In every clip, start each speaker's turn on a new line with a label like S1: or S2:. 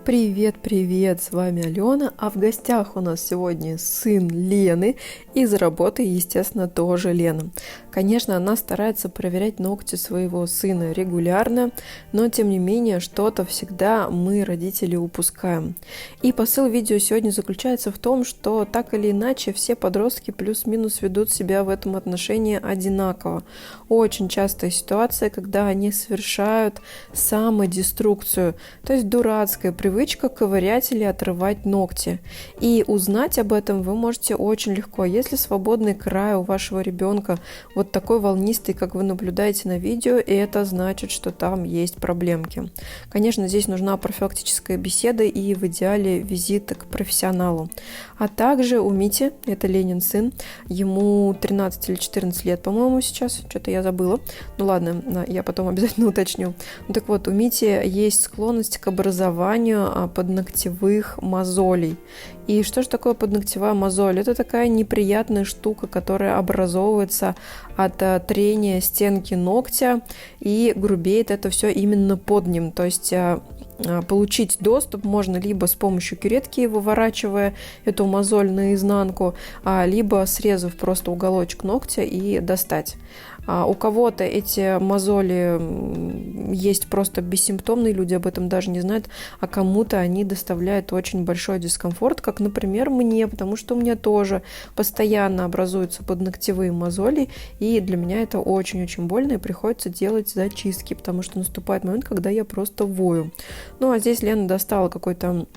S1: Привет, с вами Алена, а в гостях у нас сегодня сын Лены, из работы, естественно, тоже Лена. Конечно, она старается проверять ногти своего сына регулярно, но тем не менее что-то всегда мы, родители, упускаем. И посыл видео сегодня заключается в том, что так или иначе все подростки плюс-минус ведут себя в этом отношении одинаково. Очень частая ситуация, когда они совершают самодеструкцию, то есть дурацкая привычка ковырять или отрывать ногти. И узнать об этом вы можете очень легко. Если свободный край у вашего ребенка вот такой волнистый, как вы наблюдаете на видео, и это значит, что там есть проблемки. Конечно, здесь нужна профилактическая беседа и в идеале визит к профессионалу. А также у Мити, это Ленин сын, ему 13 или 14 лет, по-моему, сейчас, что-то я забыла. Ну ладно, я потом обязательно уточню. Ну так вот, у Мити есть склонность к образованию подногтевых мозолей. И что же такое подногтевая мозоль? Это такая неприятная штука, которая образовывается от трения стенки ногтя, и грубеет это все именно под ним. То есть получить доступ можно либо с помощью кюретки, выворачивая эту мозоль наизнанку, либо срезав просто уголочек ногтя и достать. У кого-то эти мозоли есть просто бессимптомные, люди об этом даже не знают, а кому-то они доставляют очень большой дискомфорт, как, например, мне, потому что у меня тоже постоянно образуются подногтевые мозоли, и для меня это очень-очень больно, и приходится делать зачистки, потому что наступает момент, когда я просто вою. Ну, а здесь Лена достала какой-то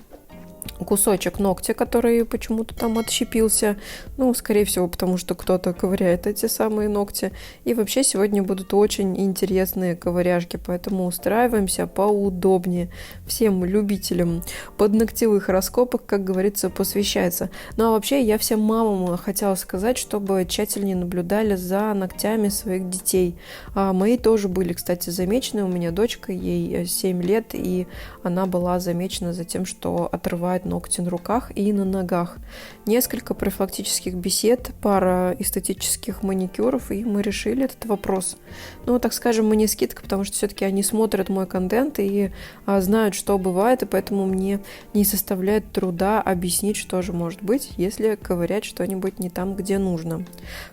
S1: кусочек ногтя, который почему-то там отщепился. Ну, скорее всего, потому что кто-то ковыряет эти самые ногти. И вообще сегодня будут очень интересные ковыряшки, поэтому устраиваемся поудобнее. Всем любителям подногтевых раскопок, как говорится, посвящается. Ну, а вообще я всем мамам хотела сказать, чтобы тщательнее наблюдали за ногтями своих детей. Мои тоже были, кстати, замечены. У меня дочка, ей 7 лет, и она была замечена за тем, что отрывает ногти на руках и на ногах. Несколько профилактических бесед, пара эстетических маникюров, и мы решили этот вопрос. Ну, так скажем, мне скидка, потому что все-таки они смотрят мой контент и знают, что бывает, и поэтому мне не составляет труда объяснить, что же может быть, если ковырять что-нибудь не там, где нужно.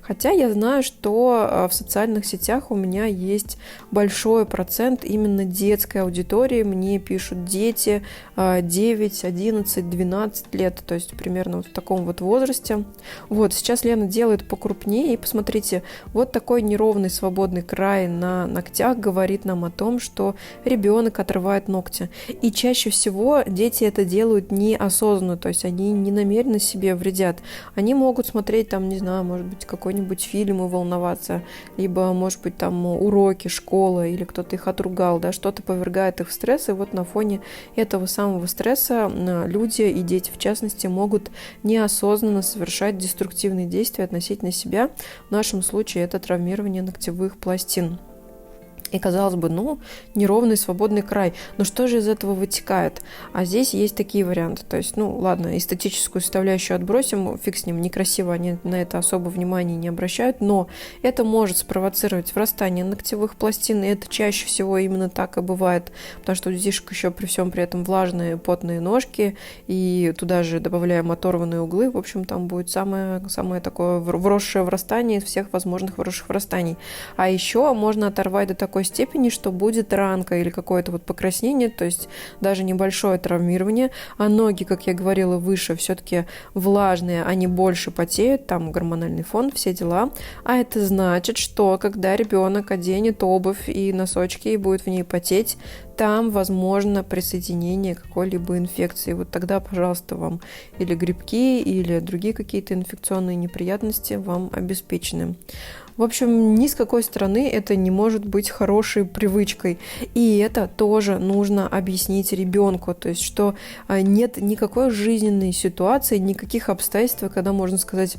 S1: Хотя я знаю, что в социальных сетях у меня есть большой процент именно детской аудитории. Мне пишут дети 9, 11, 12 лет, то есть примерно вот в таком вот возрасте. Вот, сейчас Лена делает покрупнее, и посмотрите, вот такой неровный свободный край на ногтях говорит нам о том, что ребенок отрывает ногти. И чаще всего дети это делают неосознанно, то есть они не намеренно себе вредят. Они могут смотреть там, не знаю, может быть, какой-нибудь фильм и волноваться, либо, может быть, там уроки, школа, или кто-то их отругал, да, что-то повергает их в стресс, и вот на фоне этого самого стресса люди и дети, в частности, могут неосознанно совершать деструктивные действия относительно себя. В нашем случае это травмирование ногтевых пластин. И, казалось бы, неровный свободный край. Но что же из этого вытекает? А здесь есть такие варианты. То есть, ладно, эстетическую составляющую отбросим, фиг с ним, некрасиво, они на это особо внимания не обращают, но это может спровоцировать врастание ногтевых пластин, и это чаще всего именно так и бывает, потому что у детишек еще при всем при этом влажные, потные ножки, и туда же добавляем оторванные углы, в общем, там будет самое такое вросшее врастание из всех возможных вросших врастаний. А еще можно оторвать до такой степени, что будет ранка или какое-то вот покраснение, то есть даже небольшое травмирование, а ноги, как я говорила выше, все-таки влажные, они больше потеют, там гормональный фон, все дела, а это значит, что когда ребенок оденет обувь и носочки и будет в ней потеть, там возможно присоединение какой-либо инфекции. Вот тогда, пожалуйста, вам или грибки, или другие какие-то инфекционные неприятности вам обеспечены. В общем, ни с какой стороны это не может быть хорошей привычкой. И это тоже нужно объяснить ребенку. То есть, что нет никакой жизненной ситуации, никаких обстоятельств, когда можно сказать: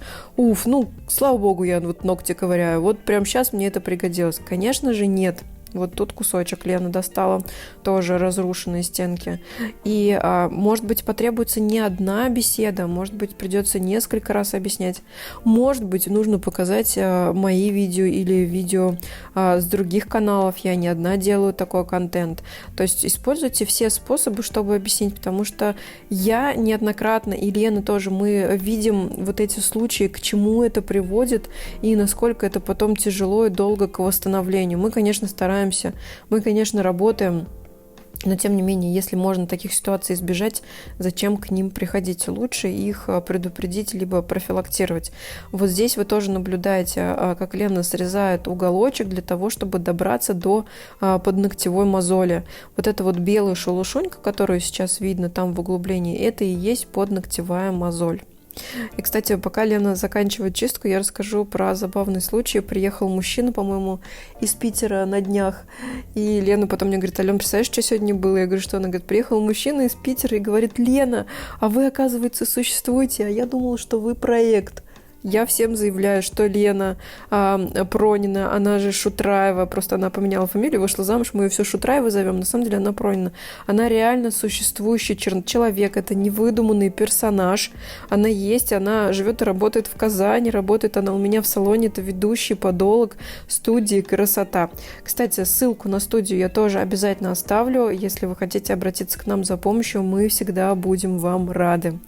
S1: слава богу, я вот ногти ковыряю, вот прямо сейчас мне это пригодилось. Конечно же, нет. Вот тут кусочек Лена достала, тоже разрушенные стенки. И, может быть, потребуется не одна беседа, может быть, придется несколько раз объяснять. Может быть, нужно показать мои видео или видео с других каналов. Я не одна делаю такой контент. То есть используйте все способы, чтобы объяснить, потому что я неоднократно, и Лена тоже, мы видим вот эти случаи, к чему это приводит и насколько это потом тяжело и долго к восстановлению. Мы, конечно, стараемся, мы, конечно, работаем, но, тем не менее, если можно таких ситуаций избежать, зачем к ним приходить? Лучше их предупредить, либо профилактировать. Вот здесь вы тоже наблюдаете, как Лена срезает уголочек для того, чтобы добраться до подногтевой мозоли. Вот эта вот белая шелушонька, которую сейчас видно там в углублении, это и есть подногтевая мозоль. И, кстати, пока Лена заканчивает чистку, я расскажу про забавный случай. Приехал мужчина, по-моему, из Питера на днях. И Лена потом мне говорит: Ален, представляешь, что сегодня было? Я говорю, что? Она говорит: приехал мужчина из Питера и говорит: Лена, а вы, оказывается, существуете, а я думала, что вы проект. Я всем заявляю, что Лена Пронина, она же Шутраева, просто она поменяла фамилию, вышла замуж, мы ее все Шутраева зовем, на самом деле она Пронина. Она реально существующий человек, это не выдуманный персонаж. Она есть, она живет и работает в Казани, работает она у меня в салоне, это ведущий подолог студии «Красота». Кстати, ссылку на студию я тоже обязательно оставлю, если вы хотите обратиться к нам за помощью, мы всегда будем вам рады.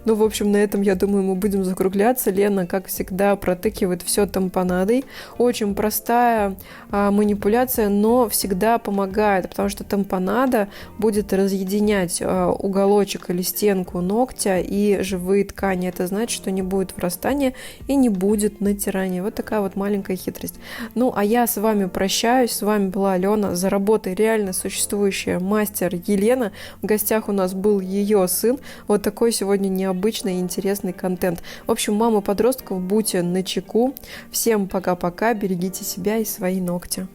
S1: Ну, в общем, на этом, я думаю, мы будем закругляться. Лена, как всегда, протыкивает все тампонадой. Очень простая манипуляция, но всегда помогает, потому что тампонада будет разъединять уголочек или стенку ногтя и живые ткани. Это значит, что не будет врастания и не будет натирания. Вот такая вот маленькая хитрость. Ну, а я с вами прощаюсь. С вами была Алена. За работой реально существующая мастер Елена. В гостях у нас был ее сын. Вот такой сегодня необычный и интересный контент. В общем, мама подростков, будьте начеку. Всем пока-пока, берегите себя и свои ногти.